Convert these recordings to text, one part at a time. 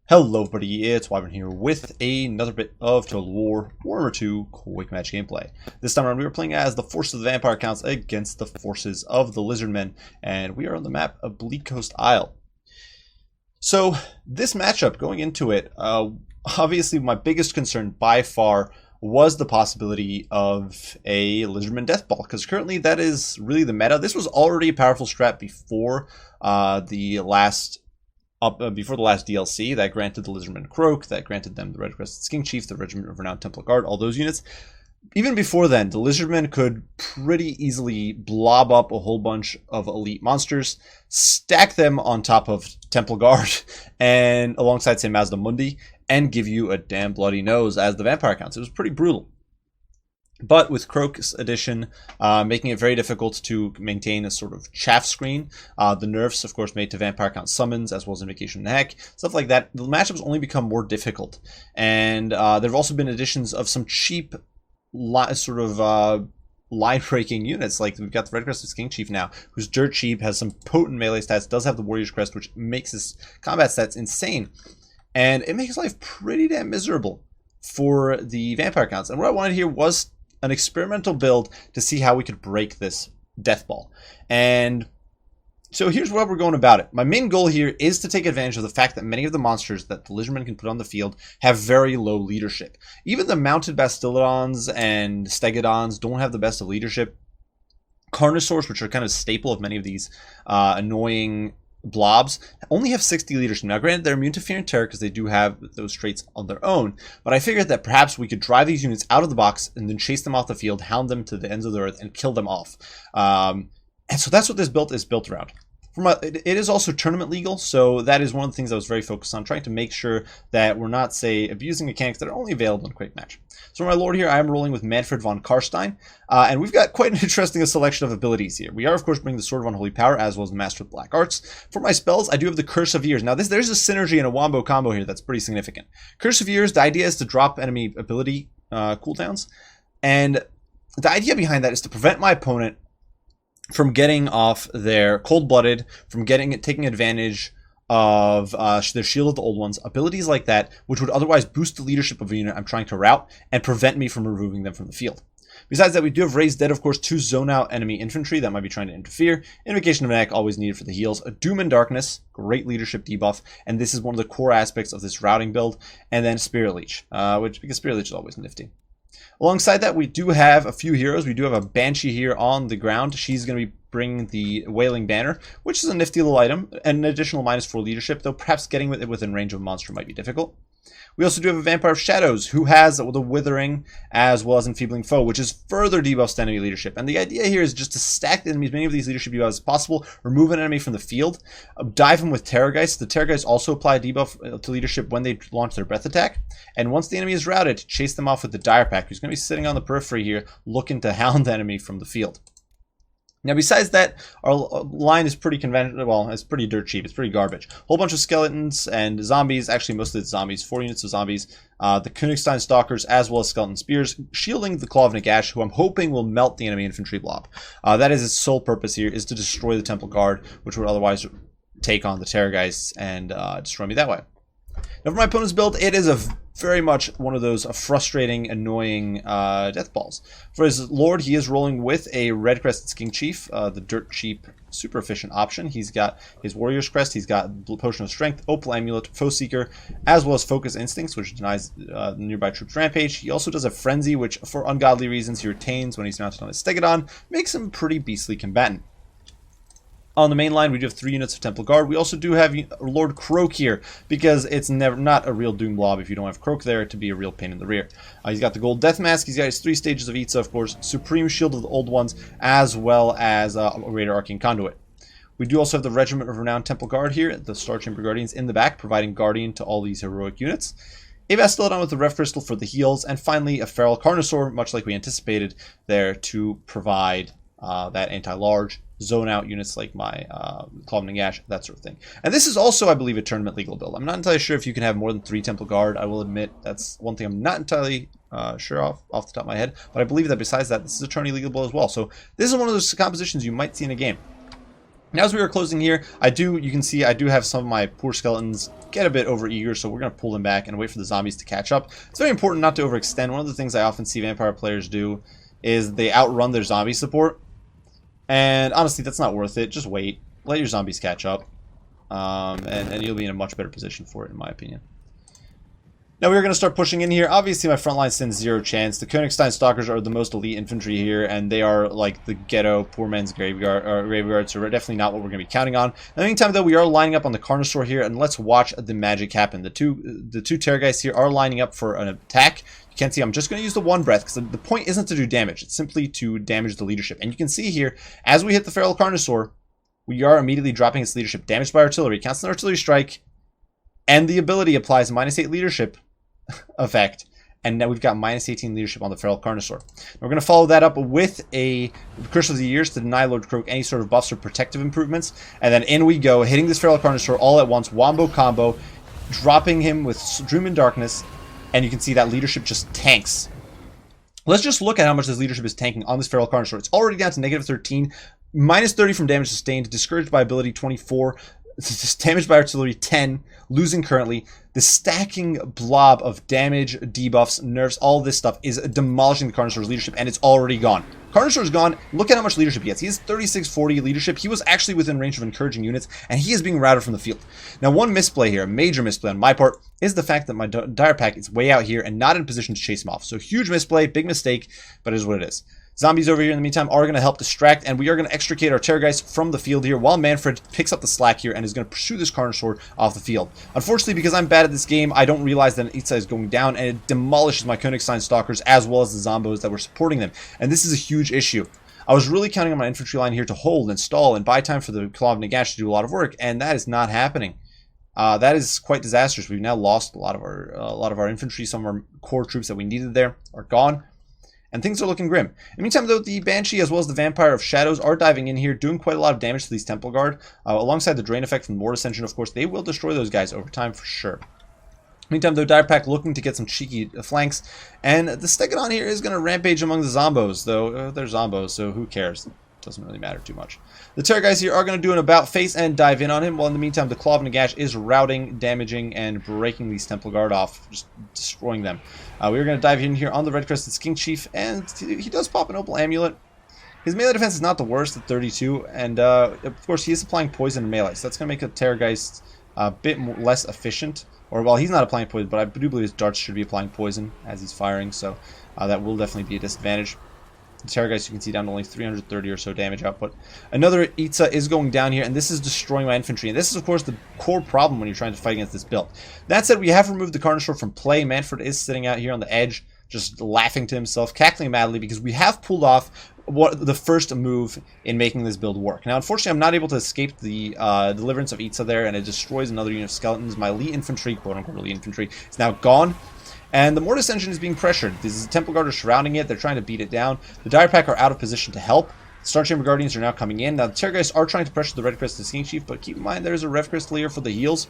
Hello everybody, it's Wyvern here with another bit of Total War Warhammer 2 Quick Match gameplay. This time around we are playing as the forces of the Vampire Counts against the forces of the Lizardmen, and we are on the map of Bleak Coast Isle. So this matchup, going into it, obviously my biggest concern by far was the possibility of a Lizardman Deathball, because currently that is really the meta. This was already a powerful strat before the last DLC that granted the Lizardmen Croak, that granted them the Red-Crested Skink Chief, the Regiment of Renowned Templar Guard, all those units. Even before then, the Lizardmen could pretty easily blob up a whole bunch of elite monsters, stack them on top of Templar Guard and alongside, say, Mazda Mundi, and give you a damn bloody nose as the Vampire Counts. It was pretty brutal. But with Croak's addition, making it very difficult to maintain a sort of chaff screen, the nerfs, of course, made to Vampire Count summons, as well as Invocation of the Heck, stuff like that, the matchups only become more difficult. And there have also been additions of some cheap, line-breaking units, like we've got the Red-Crested Skink Chief now, who's dirt cheap, has some potent melee stats, does have the Warrior's Crest, which makes his combat stats insane. And it makes life pretty damn miserable for the Vampire Counts. And what I wanted here was an experimental build to see how we could break this death ball. And so here's what we're going about it. My main goal here is to take advantage of the fact that many of the monsters that the Lizardmen can put on the field have very low leadership. Even the mounted Bastillodons and Stegodons don't have the best of leadership. Carnosaurs, which are kind of staple of many of these annoying blobs, only have 60 leadership. Now granted, they're immune to fear and terror because they do have those traits on their own, but I figured that perhaps we could drive these units out of the box and then chase them off the field, hound them to the ends of the earth, and kill them off. And so that's what this build is built around. It is also tournament legal, so that is one of the things I was very focused on, trying to make sure that we're not, say, abusing mechanics that are only available in Quick Match. So for my lord here, I am rolling with Manfred von Karstein, and we've got quite an interesting selection of abilities here. We are, of course, bringing the Sword of Unholy Power, as well as the Master of Black Arts. For my spells, I do have the Curse of Years. Now, there's a synergy and a wombo combo here that's pretty significant. Curse of Years, the idea is to drop enemy ability cooldowns, and the idea behind that is to prevent my opponent from getting off their cold-blooded, from taking advantage of their Shield of the Old Ones, abilities like that, which would otherwise boost the leadership of a unit I'm trying to rout and prevent me from removing them from the field. Besides that, we do have Raised Dead, of course, to zone out enemy infantry that might be trying to interfere. Invocation of Neck, always needed for the heals. A Doom and Darkness, great leadership debuff, and this is one of the core aspects of this routing build. And then Spirit Leech, because Spirit Leech is always nifty. Alongside that, we do have a few heroes. We do have a Banshee here on the ground. She's going to be bringing the Wailing Banner, which is a nifty little item, and an additional -4 leadership, though perhaps getting it within range of a monster might be difficult. We also do have a Vampire of Shadows, who has the Withering as well as Enfeebling Foe, which is further debuffs to enemy leadership. And the idea here is just to stack the enemies, many of these leadership debuffs as possible, remove an enemy from the field, dive him with Terrorgeist. The Terrorgeist also apply a debuff to leadership when they launch their breath attack. And once the enemy is routed, chase them off with the Dire Pack, who's going to be sitting on the periphery here, looking to hound the enemy from the field. Now, besides that, our line is pretty conventional. Well, it's pretty dirt cheap. It's pretty garbage. Whole bunch of skeletons and zombies. Actually, most of the zombies. 4 units of zombies. The Königstein Stalkers, as well as Skeleton Spears, shielding the Claw of Nagash, who I'm hoping will melt the enemy infantry blob. That is its sole purpose here, is to destroy the Temple Guard, which would otherwise take on the Terrorgeists and destroy me that way. Now, for my opponent's build, it is very much one of those frustrating, annoying death balls. For his lord, he is rolling with a Red-Crested Skink Chief, the dirt cheap, super efficient option. He's got his Warrior's Crest, he's got Potion of Strength, Opal Amulet, Foe Seeker, as well as Focus Instincts, which denies nearby troops rampage. He also does a Frenzy, which, for ungodly reasons, he retains when he's mounted on his Stegodon, makes him a pretty beastly combatant. On the main line, we do have 3 units of Temple Guard. We also do have Lord Croak here, because it's not a real Doom blob if you don't have Croak there to be a real pain in the rear. He's got the Gold Death Mask, he's got his 3 stages of Itza, of course, Supreme Shield of the Old Ones, as well as Raider Arcane Conduit. We do also have the Regiment of Renowned Temple Guard here, the Star Chamber Guardians in the back, providing Guardian to all these heroic units. A Bastillodon with the Rev Crystal for the heals, and finally a Feral Carnosaur, much like we anticipated there, to provide that anti-large, zone out units like my Claw of Nagash, that sort of thing. And this is also, I believe, a tournament legal build. I'm not entirely sure if you can have more than 3 Temple Guard. I will admit that's one thing I'm not entirely sure off the top of my head. But I believe that besides that, this is a tourney legal build as well. So this is one of those compositions you might see in a game. Now, as we are closing here, you can see I do have some of my poor skeletons get a bit overeager, so we're going to pull them back and wait for the zombies to catch up. It's very important not to overextend. One of the things I often see vampire players do is they outrun their zombie support. And honestly, that's not worth it. Just wait. Let your zombies catch up. And you'll be in a much better position for it, in my opinion. Now we're going to start pushing in here. Obviously, my front line stands zero chance. The Königstein Stalkers are the most elite infantry here, and they are like the ghetto, poor man's graveyard, so we're definitely not what we're going to be counting on. In the meantime, though, we are lining up on the Carnosaur here, and let's watch the magic happen. The two Terrorgeists here are lining up for an attack. You can see I'm just going to use the one breath, because the point isn't to do damage. It's simply to damage the leadership. And you can see here, as we hit the Feral Carnosaur, we are immediately dropping its leadership. Damaged by artillery. Counts an artillery strike, and the ability applies -8 leadership effect, and now we've got -18 leadership on the Feral Carnosaur. We're going to follow that up with a Curse of the Years to deny Lord Croak any sort of buffs or protective improvements, and then in we go, hitting this Feral Carnosaur all at once, wombo combo, dropping him with Doom and Darkness, and you can see that leadership just tanks. Let's just look at how much this leadership is tanking on this Feral Carnosaur. It's already down to -13, -30 from damage sustained, discouraged by ability 24, damaged by artillery 10, losing currently. The stacking blob of damage, debuffs, nerfs, all this stuff is demolishing the Carnosaur's leadership, and it's already gone. Carnosaur's gone. Look at how much leadership he has. He has 3640 leadership. He was actually within range of encouraging units, and he is being routed from the field. Now, one misplay here, a major misplay on my part, is the fact that my Dire Pack is way out here and not in position to chase him off. So huge misplay, big mistake, but it is what it is. Zombies over here in the meantime are going to help distract, and we are going to extricate our Terrorgeist from the field here while Manfred picks up the slack here and is going to pursue this Carnosaur off the field. Unfortunately, because I'm bad at this game, I don't realize that an Itza is going down, and it demolishes my Königstein Stalkers as well as the Zombos that were supporting them. And this is a huge issue. I was really counting on my infantry line here to hold and stall and buy time for the Claw of Nagash to do a lot of work, and that is not happening. That is quite disastrous. We've now lost a lot of our infantry. Some of our core troops that we needed there are gone. And things are looking grim. In the meantime, though, the Banshee as well as the Vampire of Shadows are diving in here, doing quite a lot of damage to these Temple Guard. Alongside the Drain effect from the Mortal Ascension, of course, they will destroy those guys over time for sure. Meantime, though, Dire Pack looking to get some cheeky flanks. And the Stegodon here is going to rampage among the Zombos, though they're Zombos, so who cares? Doesn't really matter too much. The Terrorgeists here are going to do an about face and dive in on him, while in the meantime the Claw of Nagash is routing, damaging, and breaking these Temple Guard off, just destroying them. We're going to dive in here on the Red Crested Skink Chief, and he does pop an Opal Amulet. His melee defense is not the worst at 32, and of course he is applying poison in melee, so that's going to make the Terrorgeist a bit less efficient. Or, well, he's not applying poison, but I do believe his darts should be applying poison as he's firing, so that will definitely be a disadvantage. The Terrorgeist, you can see, down to only 330 or so damage output. Another Itza is going down here, and this is destroying my infantry. And this is, of course, the core problem when you're trying to fight against this build. That said, we have removed the Carnosaur from play. Manfred is sitting out here on the edge, just laughing to himself, cackling madly, because we have pulled off the first move in making this build work. Now, unfortunately, I'm not able to escape the deliverance of Itza there, and it destroys another unit of skeletons. My elite infantry, quote-unquote elite infantry, is now gone. And the Mortis Engine is being pressured. These Temple Guard are surrounding it. They're trying to beat it down. The Dire Pack are out of position to help. Star Chamber Guardians are now coming in. Now, the Terrorgeists are trying to pressure the Red Crested Skink Chief, but keep in mind there is a Rev Crest layer for the heals.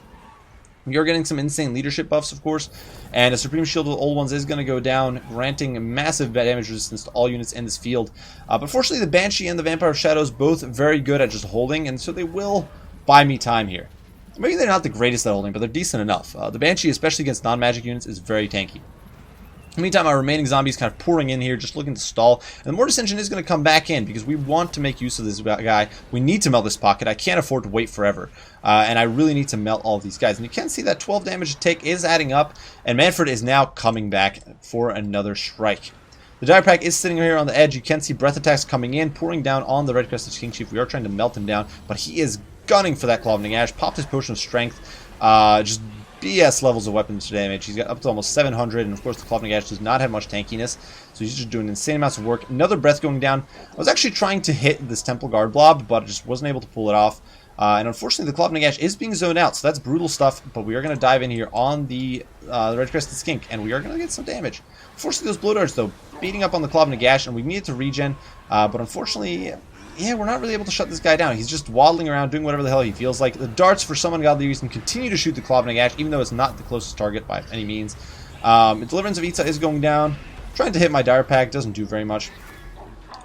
We are getting some insane leadership buffs, of course, and a Supreme Shield of the Old Ones is going to go down, granting massive damage resistance to all units in this field. But fortunately, the Banshee and the Vampire of Shadows both very good at just holding, and so they will buy me time here. Maybe they're not the greatest at holding, but they're decent enough. The Banshee, especially against non-magic units, is very tanky. In the meantime, our remaining zombies kind of pouring in here, just looking to stall. And the Mortis Engine is going to come back in because we want to make use of this guy. We need to melt this pocket. I can't afford to wait forever. And I really need to melt all of these guys. And you can see that 12 damage to take is adding up. And Manfred is now coming back for another strike. The Dire Pack is sitting here on the edge. You can see breath attacks coming in, pouring down on the Red Crested King Chief. We are trying to melt him down, but he is gunning for that Claw of Nagash. Popped his Potion of Strength. Just BS levels of weapons damage. He's got up to almost 700, and of course the Claw of Nagash does not have much tankiness, so he's just doing insane amounts of work. Another breath going down. I was actually trying to hit this Temple Guard blob, but just wasn't able to pull it off. And unfortunately, the Claw of Nagash is being zoned out, so that's brutal stuff, but we are going to dive in here on the Red Crested Skink, and we are going to get some damage. Unfortunately, those blow darts, though, beating up on the Claw of Nagash, and we need to regen, but unfortunately, yeah, we're not really able to shut this guy down. He's just waddling around, doing whatever the hell he feels like. The darts, for some ungodly reason, continue to shoot the Claw of Nagash, even though it's not the closest target by any means. Deliverance of Itza is going down. Trying to hit my Dire Pack, doesn't do very much.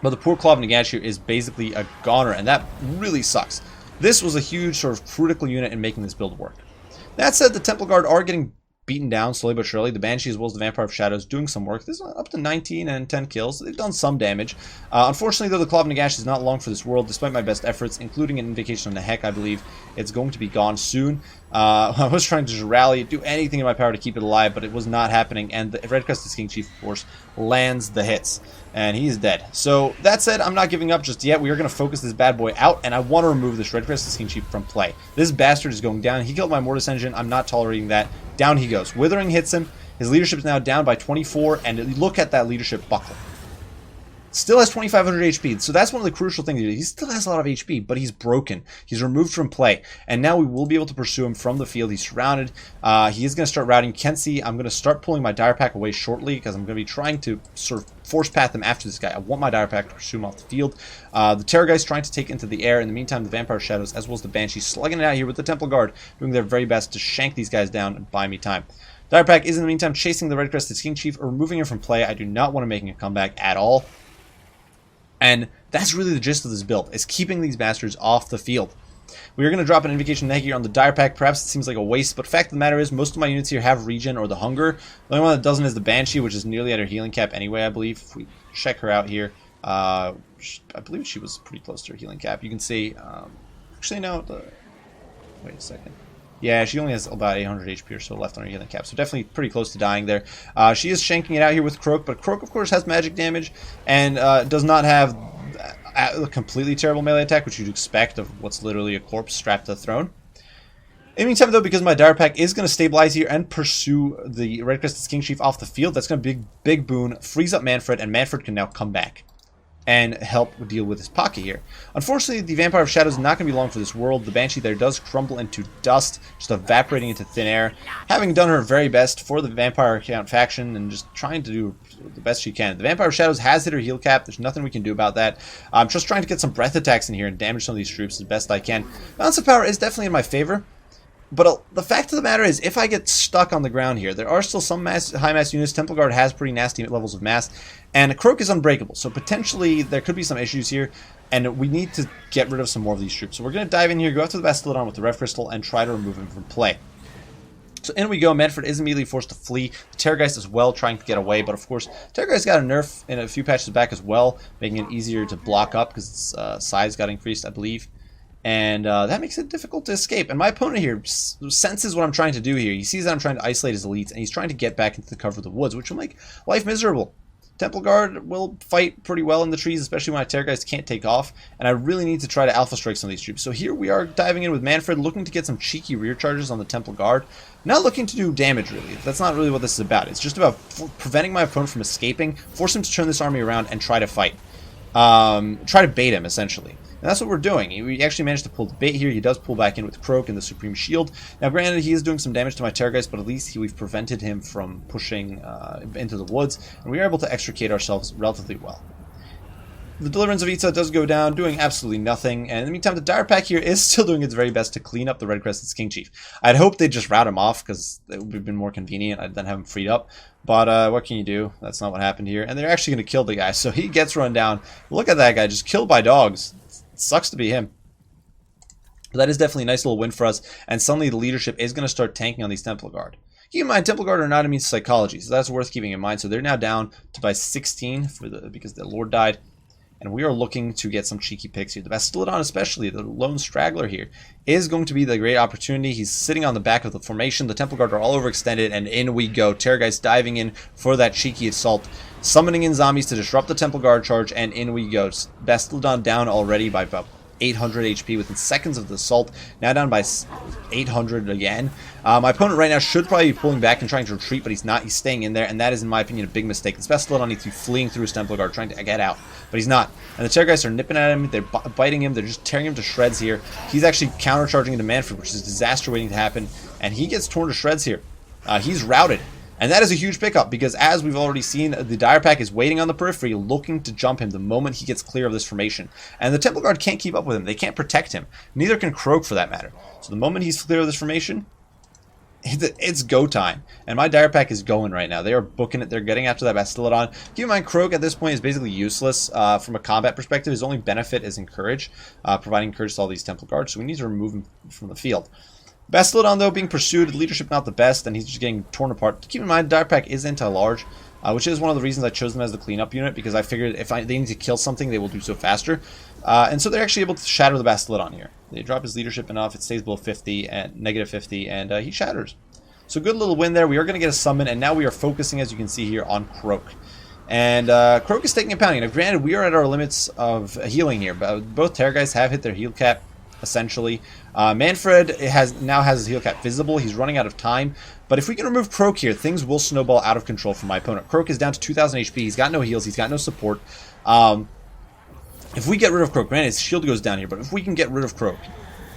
But the poor Claw of Nagash here is basically a goner, and that really sucks. This was a huge sort of critical unit in making this build work. That said, the Temple Guard are getting beaten down slowly but surely. The Banshee as well as the Vampire of Shadows doing some work. This is up to 19 and 10 kills. They've done some damage. Unfortunately, though, the Claw of Nagash is not long for this world. Despite my best efforts, including an invocation on the Heck, I believe it's going to be gone soon. I was trying to just rally, do anything in my power to keep it alive, but it was not happening. And the Red Crested King Chief, of course, lands the hits. And he's dead. So, that said, I'm not giving up just yet. We are going to focus this bad boy out, and I want to remove this Red Crested King Chief from play. This bastard is going down. He killed my Mortis Engine. I'm not tolerating that. Down he goes. Withering hits him. His leadership is now down by 24, and look at that leadership buckle. Still has 2,500 HP, so that's one of the crucial things. He still has a lot of HP, but he's broken. He's removed from play, and now we will be able to pursue him from the field. He's surrounded. He is going to start routing. You can see I'm going to start pulling my Dire Pack away shortly, because I'm going to be trying to sort of force path him after this guy. I want my Dire Pack to pursue him off the field. The Terrorgeist trying to take into the air. In the meantime, the Vampire Shadows, as well as the Banshee, slugging it out here with the Temple Guard, doing their very best to shank these guys down and buy me time. Dire Pack is, in the meantime, chasing the Red Crested King Chief, or removing him from play. I do not want to make a comeback at all. And that's really the gist of this build, is keeping these bastards off the field. We are going to drop an Invocation Neg here on the Dire Pack. Perhaps it seems like a waste, but fact of the matter is most of my units here have Regen or the Hunger. The only one that doesn't is the Banshee, which is nearly at her healing cap anyway, I believe. If we check her out here, I believe she was pretty close to her healing cap. You can see, actually no, wait a second. Yeah, she only has about 800 HP or so left on her healing cap, so definitely pretty close to dying there. She is shanking it out here with Croak, but Croak, of course, has magic damage and does not have a completely terrible melee attack, which you'd expect of what's literally a corpse strapped to the throne. In the meantime, though, because my Dire Pack is going to stabilize here and pursue the Red Crested King Chief off the field, that's going to be a big boon, frees up Manfred, and Manfred can now come back and help deal with his pocket here. Unfortunately, the Vampire of Shadows is not going to be long for this world. The Banshee there does crumble into dust, just evaporating into thin air. Having done her very best for the Vampire Count faction and just trying to do the best she can. The Vampire of Shadows has hit her heal cap. There's nothing we can do about that. I'm just trying to get some breath attacks in here and damage some of these troops as best I can. Balance of power is definitely in my favor. But the fact of the matter is, if I get stuck on the ground here, there are still some high mass units. Temple Guard has pretty nasty levels of mass, and Croak is unbreakable. So potentially there could be some issues here, and we need to get rid of some more of these troops. So we're going to dive in here, go after the Bastillodon with the Rev Crystal, and try to remove him from play. So in we go. Manfred is immediately forced to flee. The Terrorgeist as well, trying to get away, but of course, Terrorgeist got a nerf in a few patches back as well, making it easier to block up because its size got increased, I believe. And that makes it difficult to escape. And my opponent here senses what I'm trying to do here. He sees that I'm trying to isolate his elites, and he's trying to get back into the cover of the woods, which will make life miserable. Temple Guard will fight pretty well in the trees, especially when my Terrorgeist can't take off, and I really need to try to alpha strike some of these troops. So here we are diving in with Manfred, looking to get some cheeky rear charges on the Temple Guard. Not looking to do damage, really. That's not really what this is about. It's just about preventing my opponent from escaping, force him to turn this army around, and try to fight. Try to bait him, essentially. And that's what we're doing. We actually managed to pull the bait here. He does pull back in with Croak and the Supreme Shield. Now, granted, he is doing some damage to my Terrorgeist, but at least we've prevented him from pushing into the woods, and we are able to extricate ourselves relatively well. The Deliverance of Itza does go down, doing absolutely nothing, and in the meantime, the Dire Pack here is still doing its very best to clean up the Red Crested King Chief. I'd hoped they'd just rout him off, because it would have been more convenient. I'd then have him freed up. But what can you do? That's not what happened here. And they're actually going to kill the guy, so he gets run down. Look at that guy, just killed by dogs. It sucks to be him. But that is definitely a nice little win for us, and suddenly the leadership is going to start tanking on these Temple Guard. Keep in mind, Temple Guard are not immune to psychology, so that's worth keeping in mind. So they're now down to by 16 because the Lord died. And we are looking to get some cheeky picks here. The Bastillodon, especially, the lone straggler here, is going to be the great opportunity. He's sitting on the back of the formation. The Temple Guard are all overextended, and in we go. Terrorgeist diving in for that cheeky assault, summoning in zombies to disrupt the Temple Guard charge, and in we go. Bastillodon down already by about 800 HP within seconds of the assault, now down by 800 again. My opponent right now should probably be pulling back and trying to retreat, but he's not. He's staying in there, and that is, in my opinion, a big mistake. This Bastillodon needs to be fleeing through his Temple Guard, trying to get out, but he's not. And the Terrorgeists are nipping at him, they're biting him, they're just tearing him to shreds here. He's actually countercharging into Manfred, which is a disaster waiting to happen, and he gets torn to shreds here. He's routed. And that is a huge pickup, because as we've already seen, the Dire Pack is waiting on the periphery, looking to jump him the moment he gets clear of this formation. And the Temple Guard can't keep up with him. They can't protect him. Neither can Croak, for that matter. So the moment he's clear of this formation, it's go time, and my dire pack is going right now. They are booking it. They're getting after that Bastillodon. Keep in mind, Croak at this point is basically useless from a combat perspective. His only benefit is Encourage, providing Encourage to all these Temple Guards, so we need to remove him from the field. Bastillodon, though, being pursued, leadership not the best, and he's just getting torn apart. Keep in mind, dire pack is anti-large, which is one of the reasons I chose them as the cleanup unit, because I figured if they need to kill something, they will do so faster. And so they're actually able to shatter the Bastillodon here. They drop his leadership enough, it stays below 50 and negative 50, and he shatters. So good little win there. We are going to get a summon, and now we are focusing, as you can see here, on Croak. And Croak is taking a pounding. Now, granted, we are at our limits of healing here, but both Terrorgeists have hit their heal cap, essentially. Manfred now has his heal cap visible. He's running out of time. But if we can remove Croak here, things will snowball out of control for my opponent. Croak is down to 2,000 HP. He's got no heals. He's got no support. If we get rid of Croak, granted, his shield goes down here, but if we can get rid of Croak,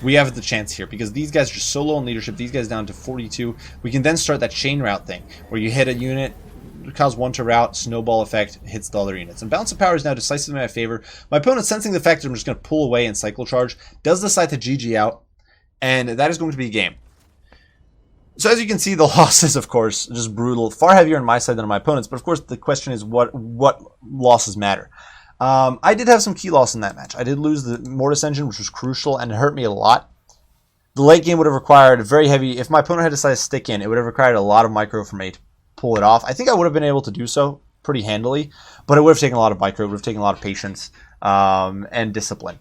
we have the chance here, because these guys are just so low in leadership. These guys down to 42. We can then start that chain route thing, where you hit a unit, cause one to route, snowball effect, hits the other units. And Balance of Power is now decisively in my favor. My opponent, sensing the fact that I'm just going to pull away and cycle charge, does decide to GG out, and that is going to be a game. So as you can see, the losses, of course, just brutal. Far heavier on my side than on my opponent's, but of course the question is what losses matter. I did have some key loss in that match. I did lose the Mortis engine, which was crucial, and it hurt me a lot. The late game would have required a very heavy... If my opponent had decided to stick in, it would have required a lot of micro from me to pull it off. I think I would have been able to do so pretty handily, but it would have taken a lot of micro. It would have taken a lot of patience and discipline.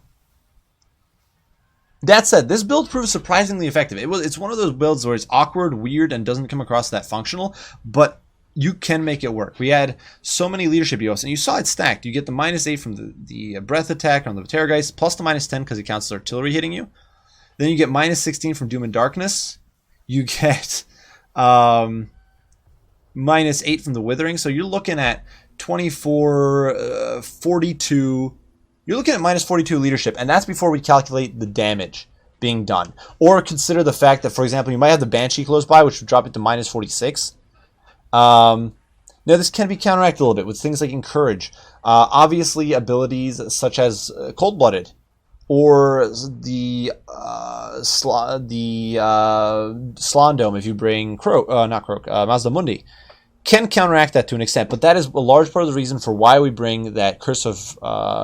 That said, this build proved surprisingly effective. It's one of those builds where it's awkward, weird, and doesn't come across that functional, but you can make it work. We had so many leadership EOS, and you saw it stacked. You get the -8 from the breath attack on the Terrorgeist, plus the -10 because it counts as artillery hitting you. Then you get -16 from Doom and Darkness. You get -8 from the Withering. So you're looking at 24, 42. You're looking at -42 leadership, and that's before we calculate the damage being done. Or consider the fact that, for example, you might have the Banshee close by, which would drop it to -46. Now, this can be counteracted a little bit with things like Encourage. Obviously, abilities such as Cold-Blooded or the Slan Dome, if you bring Mazda Mundi, can counteract that to an extent. But that is a large part of the reason for why we bring that Curse of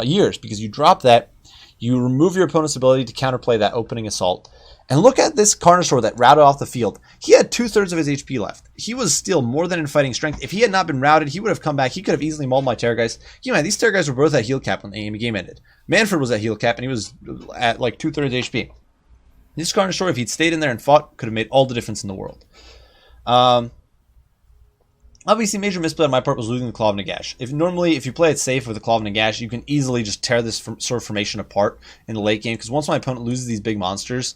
Years, because you drop that, you remove your opponent's ability to counterplay that opening assault. And look at this Carnosaur that routed off the field. He had 2/3 of his HP left. He was still more than in fighting strength. If he had not been routed, he would have come back. He could have easily mauled my Terrorgeist. You know, these Terrorgeists were both at heal cap when the game ended. Manfred was at heal cap, and he was at like 2/3 HP. This Carnosaur, if he'd stayed in there and fought, could have made all the difference in the world. Obviously, major misplay on my part was losing the Claw of Nagash. If you play it safe with the Claw of Nagash, you can easily just tear this sort of formation apart in the late game, because once my opponent loses these big monsters,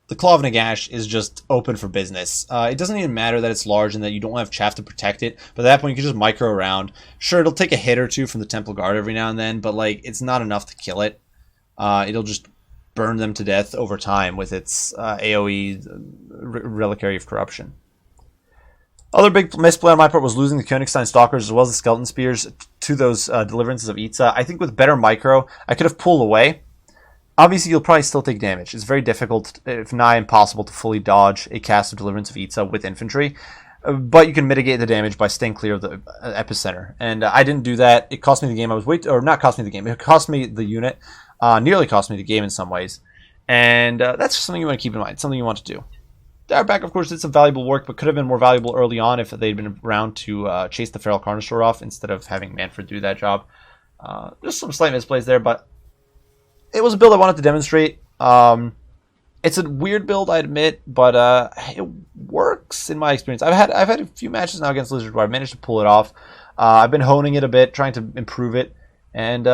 the Claw of Nagash is just open for business. It doesn't even matter that it's large and that you don't have chaff to protect it, but at that point you can just micro around. Sure, it'll take a hit or two from the Temple Guard every now and then, but like it's not enough to kill it. It'll just burn them to death over time with its AoE Reliquary of Corruption. Other big misplay on my part was losing the Königstein Stalkers as well as the Skeleton Spears to those Deliverances of Itza. I think with better micro, I could have pulled away. Obviously, you'll probably still take damage. It's very difficult, if nigh impossible, to fully dodge a cast of Deliverance of Itza with infantry. But you can mitigate the damage by staying clear of the epicenter. And I didn't do that. It cost me the game. Not cost me the game. It cost me the unit. Nearly cost me the game in some ways. And that's just something you want to keep in mind. Something you want to do. Direback, of course, did some valuable work, but could have been more valuable early on if they'd been around to chase the Feral Carnosaur off instead of having Manfred do that job. Just some slight misplays there, but it was a build I wanted to demonstrate. It's a weird build, I admit, but it works in my experience. I've had a few matches now against Lizard where I've managed to pull it off. I've been honing it a bit, trying to improve it, and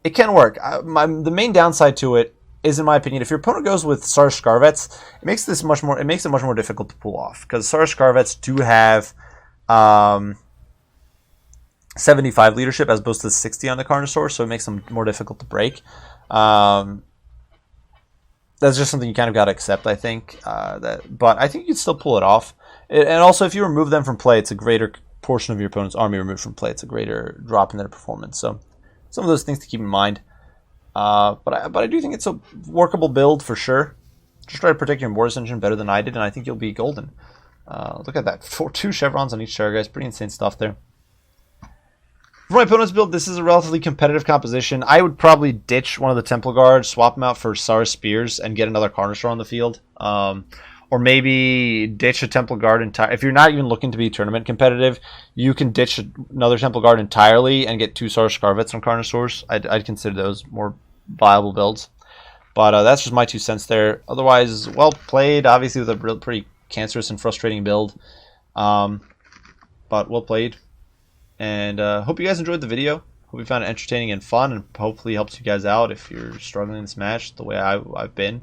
it can work. The main downside to it is, in my opinion, if your opponent goes with Sars Scarvets, it makes it much more difficult to pull off, because Sars Scarvets do have 75 leadership as opposed to 60 on the Carnosaur, so it makes them more difficult to break. That's just something you kind of got to accept, I think. But I think you can still pull it off. And also, if you remove them from play, it's a greater portion of your opponent's army removed from play. It's a greater drop in their performance. So some of those things to keep in mind. But I do think it's a workable build for sure. Just try to protect your Mortis engine better than I did, and I think you'll be golden. Look at that. 2 chevrons on each char, guys. Pretty insane stuff there. For my opponent's build, this is a relatively competitive composition. I would probably ditch one of the Temple Guards, swap them out for Sara's Spears, and get another Carnosaur on the field. Or maybe ditch a Temple Guard entirely. If you're not even looking to be tournament competitive, you can ditch another Temple Guard entirely and get 2 Sara Scarvets on Carnosaurs. I'd consider those more viable builds. But that's just my 2 cents there. Otherwise, well played. Obviously with a pretty cancerous and frustrating build. But well played. And hope you guys enjoyed the video. Hope you found it entertaining and fun, and hopefully helps you guys out if you're struggling in this match the way I've been.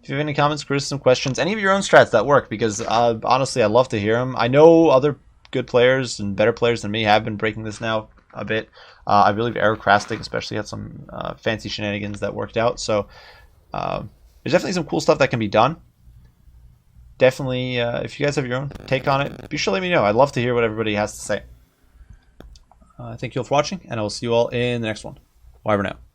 If you have any comments, criticism, questions, any of your own strats that work, because honestly, I'd love to hear them. I know other good players and better players than me have been breaking this now a bit. I believe Aerocrastic especially had some fancy shenanigans that worked out. So there's definitely some cool stuff that can be done. Definitely, if you guys have your own take on it, be sure to let me know. I'd love to hear what everybody has to say. Thank you all for watching, and I will see you all in the next one. Bye for now.